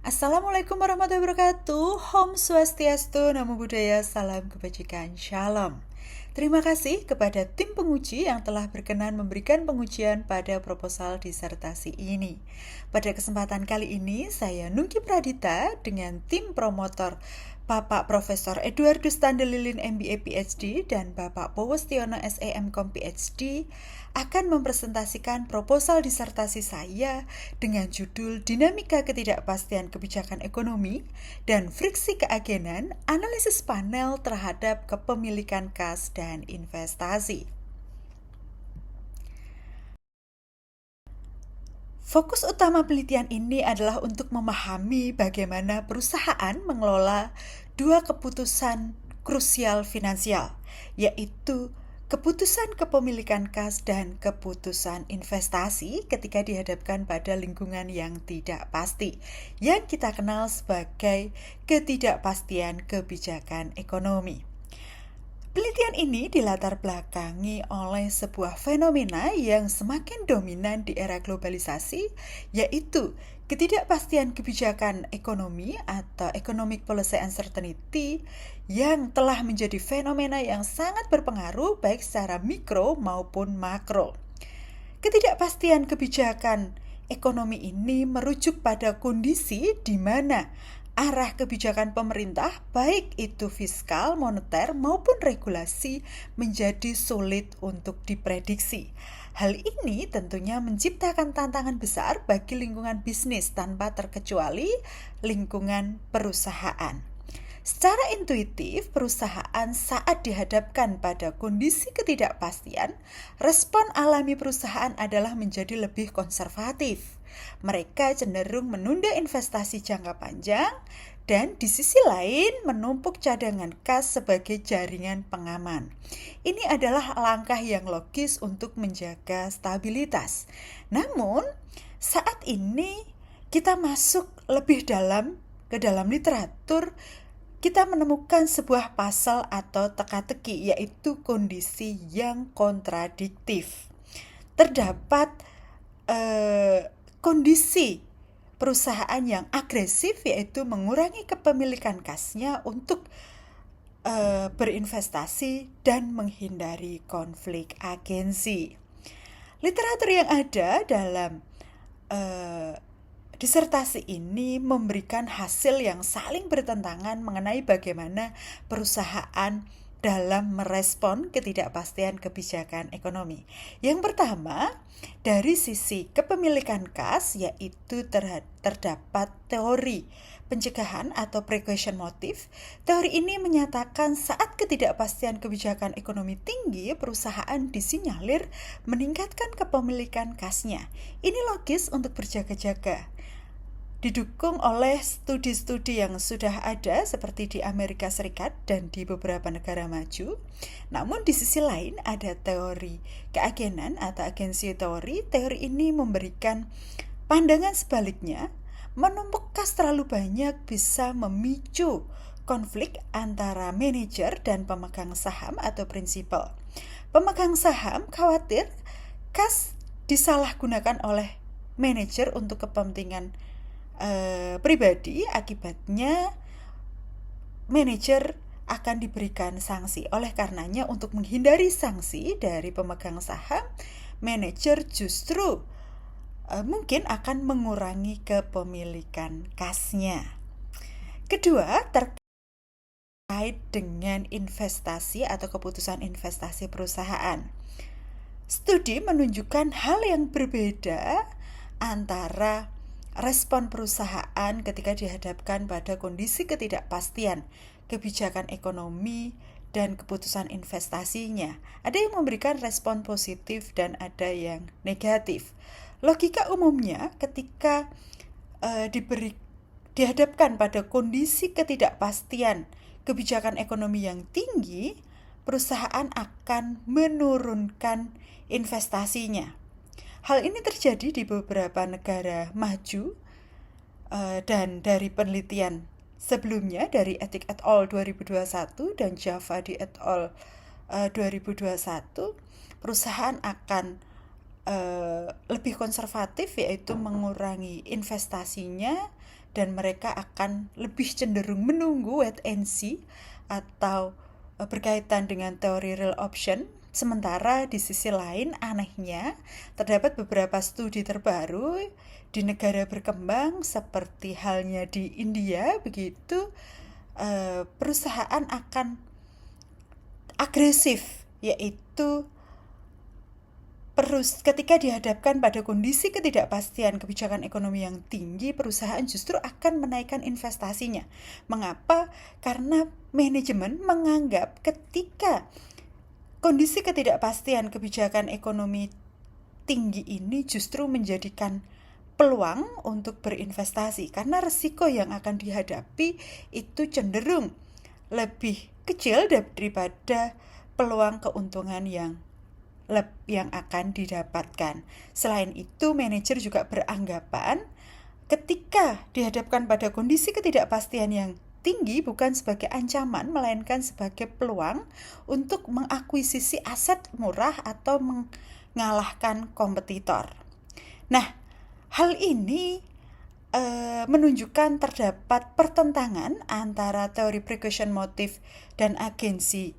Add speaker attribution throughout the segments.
Speaker 1: Assalamualaikum warahmatullahi wabarakatuh. Om Swastiastu, Namo Buddhaya, salam kebajikan, Shalom. Terima kasih kepada tim penguji yang telah berkenan memberikan pengujian pada proposal disertasi ini. Pada kesempatan kali ini, saya Nungki Pradita dengan tim promotor Bapak Profesor Eduardus Tandelilin MBA PhD dan Bapak Powostiono SEMCom PhD akan mempresentasikan proposal disertasi saya dengan judul Dinamika Ketidakpastian Kebijakan Ekonomi dan Friksi Keagenan, Analisis Panel Terhadap Kepemilikan Kas dan Investasi. Fokus utama penelitian ini adalah untuk memahami bagaimana perusahaan mengelola dua keputusan krusial finansial, yaitu keputusan kepemilikan kas dan keputusan investasi ketika dihadapkan pada lingkungan yang tidak pasti, yang kita kenal sebagai ketidakpastian kebijakan ekonomi. Penelitian ini dilatar belakangi oleh sebuah fenomena yang semakin dominan di era globalisasi, yaitu ketidakpastian kebijakan ekonomi atau economic policy uncertainty yang telah menjadi fenomena yang sangat berpengaruh baik secara mikro maupun makro. Ketidakpastian kebijakan ekonomi ini merujuk pada kondisi di mana arah kebijakan pemerintah, baik itu fiskal, moneter, maupun regulasi, menjadi sulit untuk diprediksi. Hal ini tentunya menciptakan tantangan besar bagi lingkungan bisnis tanpa terkecuali lingkungan perusahaan. Secara intuitif, perusahaan saat dihadapkan pada kondisi ketidakpastian, respon alami perusahaan adalah menjadi lebih konservatif. Mereka cenderung menunda investasi jangka panjang dan di sisi lain menumpuk cadangan kas sebagai jaringan pengaman. Ini adalah langkah yang logis untuk menjaga stabilitas. Namun, saat ini kita masuk lebih dalam ke dalam literatur, kita menemukan sebuah pasal atau teka-teki, yaitu kondisi yang kontradiktif. Terdapat kondisi perusahaan yang agresif, yaitu mengurangi kepemilikan kasnya untuk berinvestasi dan menghindari konflik agensi. Literatur yang ada dalam disertasi ini memberikan hasil yang saling bertentangan mengenai bagaimana perusahaan dalam merespon ketidakpastian kebijakan ekonomi. Yang pertama, dari sisi kepemilikan kas, yaitu terdapat teori pencegahan atau precaution motive. Teori ini menyatakan saat ketidakpastian kebijakan ekonomi tinggi, perusahaan disinyalir meningkatkan kepemilikan kasnya. Ini logis untuk berjaga-jaga. Didukung oleh studi-studi yang sudah ada seperti di Amerika Serikat dan di beberapa negara maju. Namun di sisi lain ada teori keagenan atau agency teori. Teori ini memberikan pandangan sebaliknya, menumpuk kas terlalu banyak bisa memicu konflik antara manajer dan pemegang saham atau prinsipal. Pemegang saham khawatir kas disalahgunakan oleh manajer untuk kepentingan pribadi, akibatnya manajer akan diberikan sanksi. Oleh karenanya, untuk menghindari sanksi dari pemegang saham, manajer justru mungkin akan mengurangi kepemilikan kasnya. Kedua, terkait dengan investasi atau keputusan investasi perusahaan. Studi menunjukkan hal yang berbeda antara respon perusahaan ketika dihadapkan pada kondisi ketidakpastian kebijakan ekonomi dan keputusan investasinya. Ada yang memberikan respon positif dan ada yang negatif. Logika umumnya ketika dihadapkan pada kondisi ketidakpastian kebijakan ekonomi yang tinggi, perusahaan akan menurunkan investasinya. Hal ini terjadi di beberapa negara maju dan dari penelitian sebelumnya dari Ethic et al. 2021 dan Javadi et al. 2021, perusahaan akan lebih konservatif, yaitu mengurangi investasinya dan mereka akan lebih cenderung menunggu wait and see atau berkaitan dengan teori real option. Sementara di sisi lain, anehnya, terdapat beberapa studi terbaru di negara berkembang seperti halnya di India, begitu perusahaan akan agresif, yaitu ketika dihadapkan pada kondisi ketidakpastian kebijakan ekonomi yang tinggi, perusahaan justru akan menaikkan investasinya. Mengapa? Karena manajemen menganggap ketika kondisi ketidakpastian kebijakan ekonomi tinggi ini justru menjadikan peluang untuk berinvestasi, karena risiko yang akan dihadapi itu cenderung lebih kecil daripada peluang keuntungan yang akan didapatkan. Selain itu, manajer juga beranggapan ketika dihadapkan pada kondisi ketidakpastian yang tinggi bukan sebagai ancaman, melainkan sebagai peluang untuk mengakuisisi aset murah atau mengalahkan kompetitor. Nah, hal ini menunjukkan terdapat pertentangan antara teori precaution motive dan agensi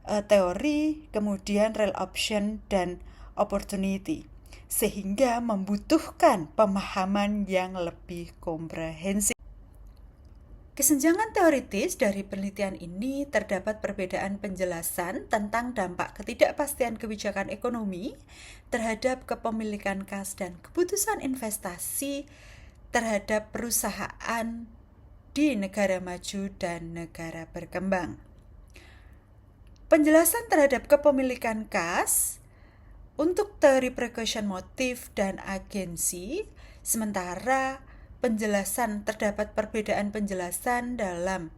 Speaker 1: teori, kemudian real option dan opportunity, sehingga membutuhkan pemahaman yang lebih komprehensif. Kesenjangan teoritis dari penelitian ini terdapat perbedaan penjelasan tentang dampak ketidakpastian kebijakan ekonomi terhadap kepemilikan kas dan keputusan investasi terhadap perusahaan di negara maju dan negara berkembang. Penjelasan terhadap kepemilikan kas untuk teori precaution motive dan agensi, sementara penjelasan terdapat perbedaan penjelasan dalam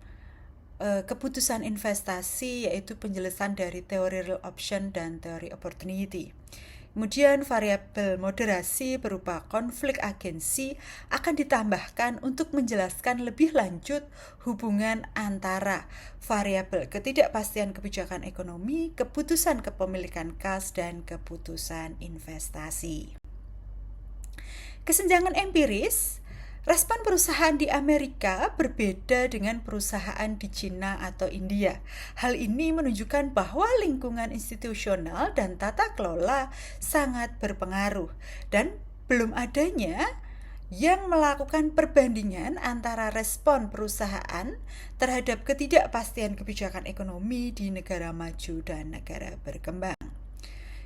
Speaker 1: keputusan investasi, yaitu penjelasan dari teori real option dan teori opportunity. Kemudian variabel moderasi berupa konflik agensi akan ditambahkan untuk menjelaskan lebih lanjut hubungan antara variabel ketidakpastian kebijakan ekonomi, keputusan kepemilikan kas, dan keputusan investasi. Kesenjangan empiris. Respon perusahaan di Amerika berbeda dengan perusahaan di Cina atau India. Hal ini menunjukkan bahwa lingkungan institusional dan tata kelola sangat berpengaruh, dan belum adanya yang melakukan perbandingan antara respon perusahaan terhadap ketidakpastian kebijakan ekonomi di negara maju dan negara berkembang.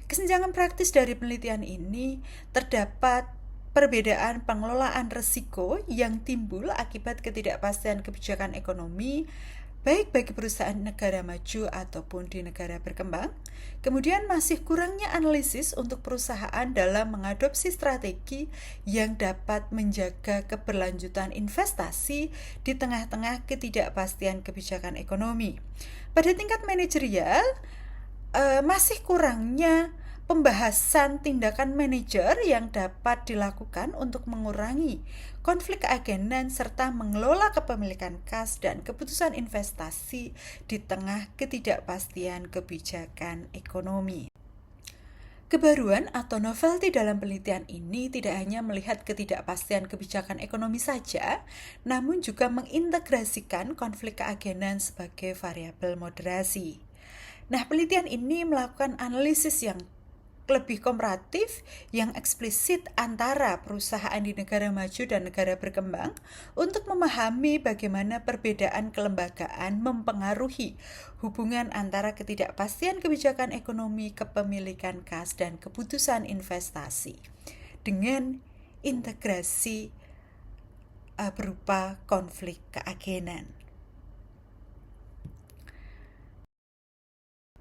Speaker 1: Kesenjangan praktis dari penelitian ini terdapat perbedaan pengelolaan risiko yang timbul akibat ketidakpastian kebijakan ekonomi, baik bagi perusahaan negara maju ataupun di negara berkembang. Kemudian masih kurangnya analisis untuk perusahaan dalam mengadopsi strategi yang dapat menjaga keberlanjutan investasi di tengah-tengah ketidakpastian kebijakan ekonomi. Pada tingkat manajerial, masih kurangnya pembahasan tindakan manajer yang dapat dilakukan untuk mengurangi konflik keagenan serta mengelola kepemilikan kas dan keputusan investasi di tengah ketidakpastian kebijakan ekonomi. Kebaruan atau novelty dalam penelitian ini tidak hanya melihat ketidakpastian kebijakan ekonomi saja, namun juga mengintegrasikan konflik keagenan sebagai variabel moderasi. Nah, penelitian ini melakukan analisis yang lebih komparatif yang eksplisit antara perusahaan di negara maju dan negara berkembang untuk memahami bagaimana perbedaan kelembagaan mempengaruhi hubungan antara ketidakpastian kebijakan ekonomi, kepemilikan kas, dan keputusan investasi dengan integrasi berupa konflik keagenan.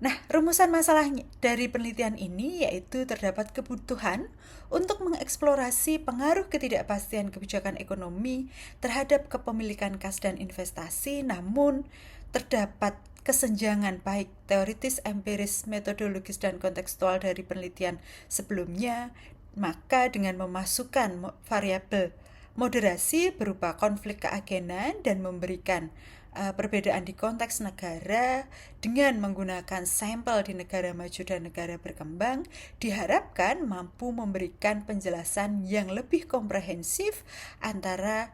Speaker 1: Nah, rumusan masalah dari penelitian ini yaitu terdapat kebutuhan untuk mengeksplorasi pengaruh ketidakpastian kebijakan ekonomi terhadap kepemilikan kas dan investasi, namun terdapat kesenjangan baik teoritis, empiris, metodologis, dan kontekstual dari penelitian sebelumnya. Maka dengan memasukkan variabel moderasi berupa konflik keagenan dan memberikan perbedaan di konteks negara dengan menggunakan sampel di negara maju dan negara berkembang diharapkan mampu memberikan penjelasan yang lebih komprehensif antara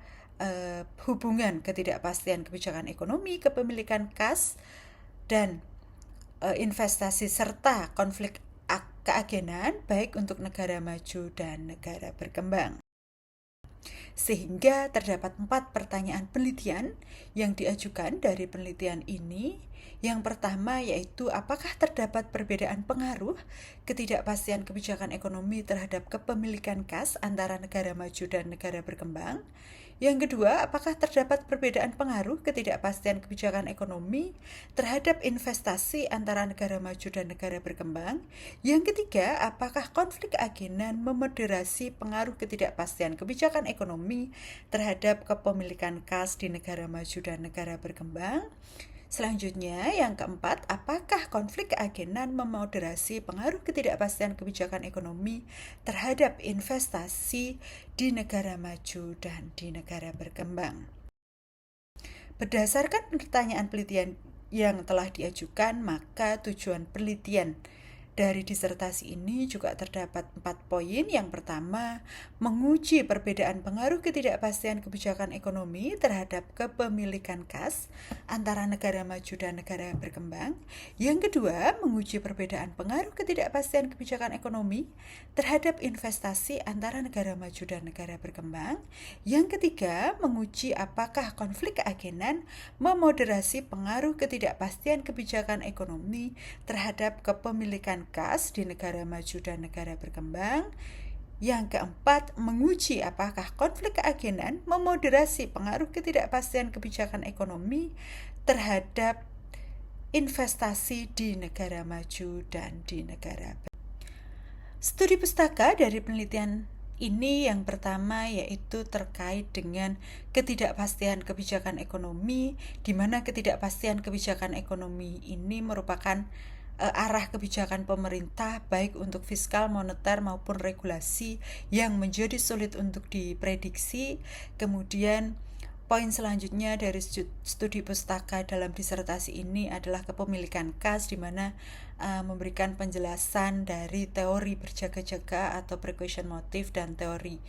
Speaker 1: hubungan ketidakpastian kebijakan ekonomi, kepemilikan kas, dan investasi serta konflik keagenan baik untuk negara maju dan negara berkembang. Sehingga terdapat 4 pertanyaan penelitian yang diajukan dari penelitian ini. Yang pertama yaitu apakah terdapat perbedaan pengaruh ketidakpastian kebijakan ekonomi terhadap kepemilikan kas antara negara maju dan negara berkembang. Yang kedua, apakah terdapat perbedaan pengaruh ketidakpastian kebijakan ekonomi terhadap investasi antara negara maju dan negara berkembang? Yang ketiga, apakah konflik agenan memoderasi pengaruh ketidakpastian kebijakan ekonomi terhadap kepemilikan kas di negara maju dan negara berkembang? Selanjutnya, yang keempat, apakah konflik keagenan memoderasi pengaruh ketidakpastian kebijakan ekonomi terhadap investasi di negara maju dan di negara berkembang? Berdasarkan pertanyaan penelitian yang telah diajukan, maka tujuan penelitian dari disertasi ini juga terdapat 4 poin. Yang pertama, menguji perbedaan pengaruh ketidakpastian kebijakan ekonomi terhadap kepemilikan kas antara negara maju dan negara berkembang. Yang kedua, menguji perbedaan pengaruh ketidakpastian kebijakan ekonomi terhadap investasi antara negara maju dan negara berkembang. Yang ketiga, menguji apakah konflik keagenan memoderasi pengaruh ketidakpastian kebijakan ekonomi terhadap kepemilikan kas di negara maju dan negara berkembang. Yang keempat, menguji apakah konflik keagenan memoderasi pengaruh ketidakpastian kebijakan ekonomi terhadap investasi di negara maju dan di negara berkembang. Studi pustaka dari penelitian ini yang pertama yaitu terkait dengan ketidakpastian kebijakan ekonomi, di mana ketidakpastian kebijakan ekonomi ini merupakan arah kebijakan pemerintah baik untuk fiskal, moneter maupun regulasi yang menjadi sulit untuk diprediksi. Kemudian poin selanjutnya dari studi pustaka dalam disertasi ini adalah kepemilikan kas, di mana memberikan penjelasan dari teori berjaga-jaga atau precaution motive dan teori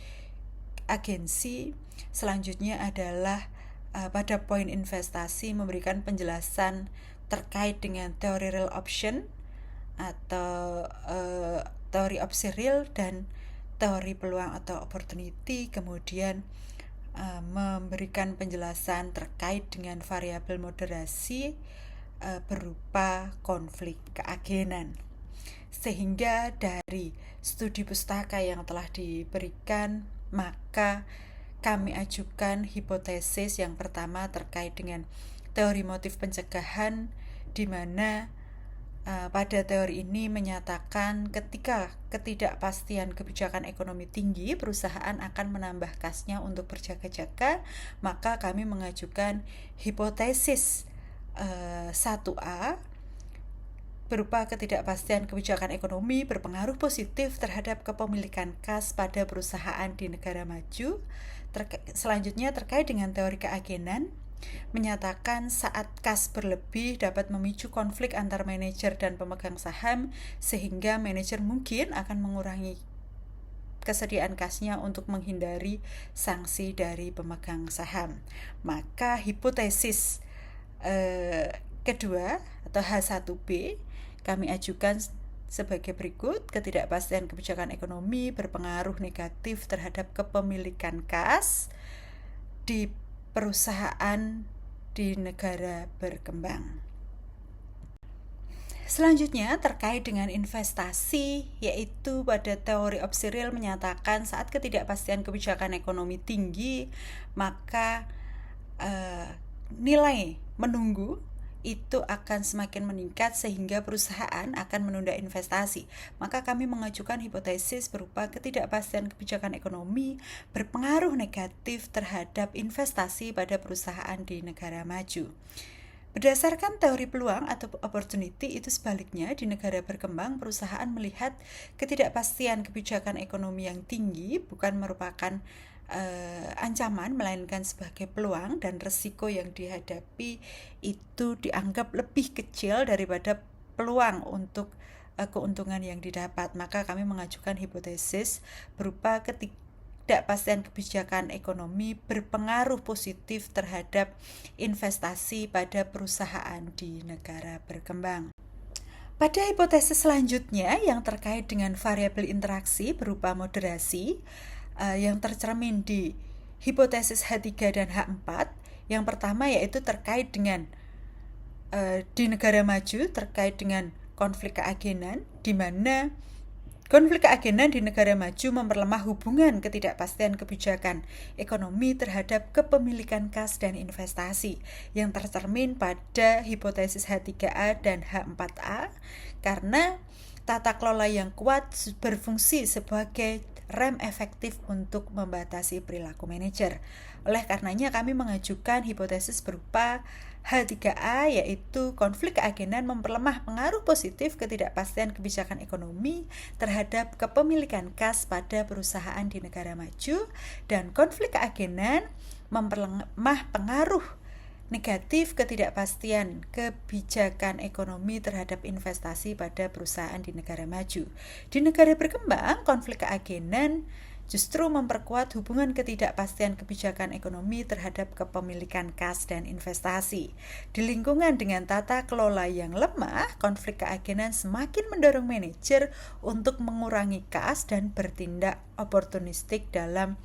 Speaker 1: agensi. Selanjutnya adalah pada poin investasi memberikan penjelasan terkait dengan teori real option atau teori opsi real dan teori peluang atau opportunity. Kemudian memberikan penjelasan terkait dengan variabel moderasi berupa konflik keagenan. Sehingga dari studi pustaka yang telah diberikan, maka kami ajukan hipotesis yang pertama terkait dengan teori motif pencegahan, di mana pada teori ini menyatakan ketika ketidakpastian kebijakan ekonomi tinggi, perusahaan akan menambah kasnya untuk berjaga-jaga. Maka kami mengajukan hipotesis 1A berupa ketidakpastian kebijakan ekonomi berpengaruh positif terhadap kepemilikan kas pada perusahaan di negara maju. Selanjutnya terkait dengan teori keagenan, menyatakan saat kas berlebih dapat memicu konflik antar manajer dan pemegang saham, sehingga manajer mungkin akan mengurangi kesediaan kasnya untuk menghindari sanksi dari pemegang saham. Maka hipotesis kedua atau H1B kami ajukan sebagai berikut: ketidakpastian kebijakan ekonomi berpengaruh negatif terhadap kepemilikan kas di perusahaan di negara berkembang. Selanjutnya terkait dengan investasi, yaitu pada teori opsi real menyatakan saat ketidakpastian kebijakan ekonomi tinggi, maka nilai menunggu itu akan semakin meningkat sehingga perusahaan akan menunda investasi. Maka kami mengajukan hipotesis berupa ketidakpastian kebijakan ekonomi berpengaruh negatif terhadap investasi pada perusahaan di negara maju. Berdasarkan teori peluang atau opportunity, itu sebaliknya, di negara berkembang perusahaan melihat ketidakpastian kebijakan ekonomi yang tinggi bukan merupakan ancaman, melainkan sebagai peluang, dan resiko yang dihadapi itu dianggap lebih kecil daripada peluang untuk keuntungan yang didapat. Maka kami mengajukan hipotesis berupa ketidakpastian kebijakan ekonomi berpengaruh positif terhadap investasi pada perusahaan di negara berkembang. Pada hipotesis selanjutnya yang terkait dengan variabel interaksi berupa moderasi yang tercermin di hipotesis H3 dan H4. Yang pertama yaitu terkait dengan di negara maju terkait dengan konflik keagenan, di mana konflik keagenan di negara maju memperlemah hubungan ketidakpastian kebijakan ekonomi terhadap kepemilikan kas dan investasi yang tercermin pada hipotesis H3A dan H4A, karena tata kelola yang kuat berfungsi sebagai rem efektif untuk membatasi perilaku manajer. Oleh karenanya kami mengajukan hipotesis berupa H3A, yaitu konflik keagenan memperlemah pengaruh positif ketidakpastian kebijakan ekonomi terhadap kepemilikan kas pada perusahaan di negara maju, dan konflik keagenan memperlemah pengaruh negatif ketidakpastian kebijakan ekonomi terhadap investasi pada perusahaan di negara maju. Di negara berkembang, konflik keagenan justru memperkuat hubungan ketidakpastian kebijakan ekonomi terhadap kepemilikan kas dan investasi. Di lingkungan dengan tata kelola yang lemah, konflik keagenan semakin mendorong manajer untuk mengurangi kas dan bertindak oportunistik dalam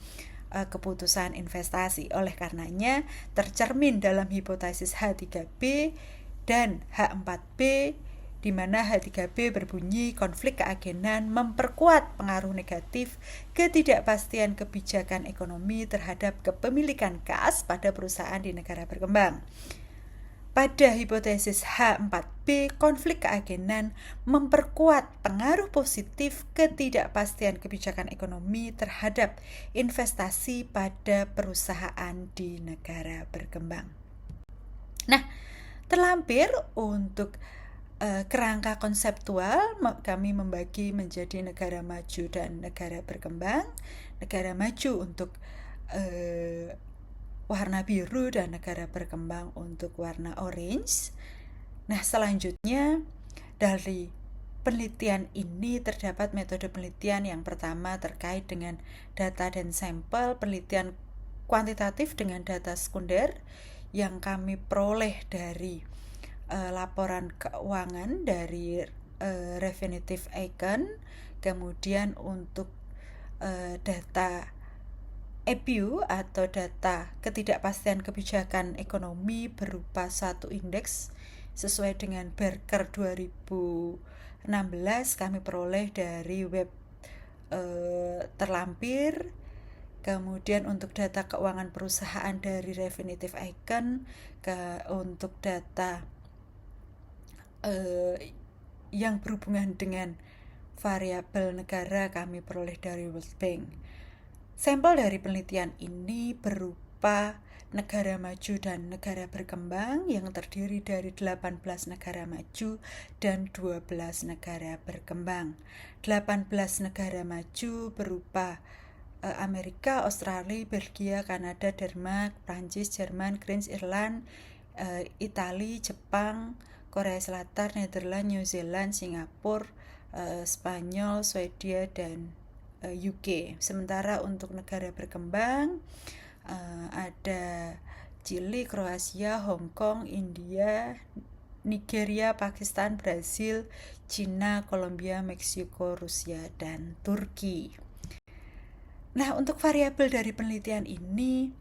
Speaker 1: keputusan investasi. Oleh karenanya, tercermin dalam hipotesis H3B dan H4B, di mana H3B berbunyi konflik keagenan memperkuat pengaruh negatif ketidakpastian kebijakan ekonomi terhadap kepemilikan kas pada perusahaan di negara berkembang. Pada hipotesis H4B, konflik keagenan memperkuat pengaruh positif ketidakpastian kebijakan ekonomi terhadap investasi pada perusahaan di negara berkembang. Nah, terlampir untuk kerangka konseptual, kami membagi menjadi negara maju dan negara berkembang. Negara maju untuk warna biru dan negara berkembang untuk warna orange. Nah, selanjutnya dari penelitian ini terdapat metode penelitian yang pertama terkait dengan data dan sampel, penelitian kuantitatif dengan data sekunder yang kami peroleh dari laporan keuangan dari Refinitiv Icon. Kemudian untuk data EPU atau data ketidakpastian kebijakan ekonomi berupa satu indeks sesuai dengan Berker 2016 kami peroleh dari web terlampir. Kemudian untuk data keuangan perusahaan dari Refinitiv Icon, untuk data yang berhubungan dengan variabel negara kami peroleh dari World Bank. Sampel dari penelitian ini berupa negara maju dan negara berkembang yang terdiri dari 18 negara maju dan 12 negara berkembang. 18 negara maju berupa Amerika, Australia, Belgia, Kanada, Denmark, Prancis, Jerman, Greece, Irland, Italia, Jepang, Korea Selatan, Nederland, New Zealand, Singapura, Spanyol, Swedia, dan UK. Sementara untuk negara berkembang ada Chili, Kroasia, Hong Kong, India, Nigeria, Pakistan, Brasil, Cina, Kolombia, Meksiko, Rusia, dan Turki. Nah, untuk variabel dari penelitian ini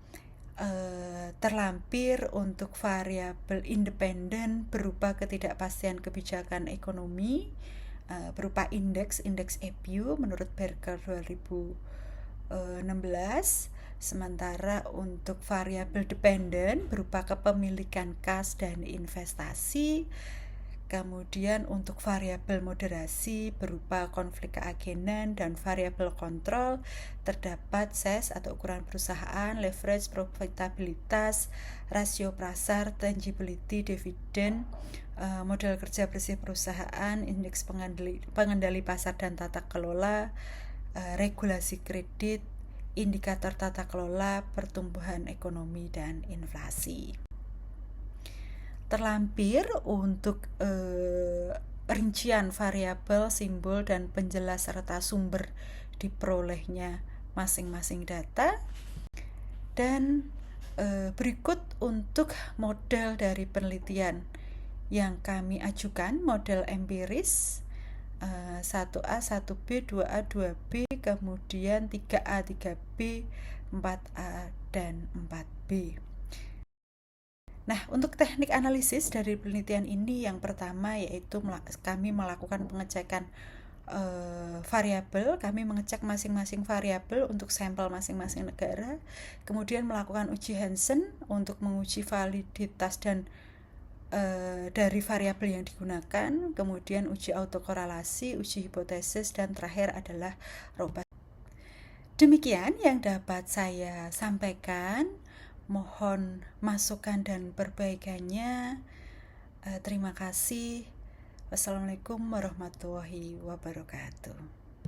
Speaker 1: terlampir untuk variabel independen berupa ketidakpastian kebijakan ekonomi berupa indeks EPU menurut Berker 2016. Sementara untuk variabel dependen berupa kepemilikan kas dan investasi. Kemudian untuk variabel moderasi berupa konflik keagenan dan variabel kontrol terdapat SES atau ukuran perusahaan, leverage, profitabilitas, rasio pasar, tangibility, dividen, model kerja bersih perusahaan, indeks pengendali pasar dan tata kelola, regulasi kredit, indikator tata kelola, pertumbuhan ekonomi, dan inflasi. Terlampir untuk rincian variabel, simbol, dan penjelas serta sumber diperolehnya masing-masing data. Dan berikut untuk model dari penelitian yang kami ajukan, model empiris 1A, 1B, 2A, 2B, kemudian 3A, 3B, 4A, dan 4B. Nah, untuk teknik analisis dari penelitian ini yang pertama yaitu kami melakukan pengecekan variabel. Kami mengecek masing-masing variabel untuk sampel masing-masing negara, kemudian melakukan uji Hansen untuk menguji validitas dan dari variabel yang digunakan, kemudian uji autokorelasi, uji hipotesis, dan terakhir adalah robust. Demikian yang dapat saya sampaikan. Mohon masukan dan perbaikannya. Terima kasih. Wassalamualaikum warahmatullahi wabarakatuh.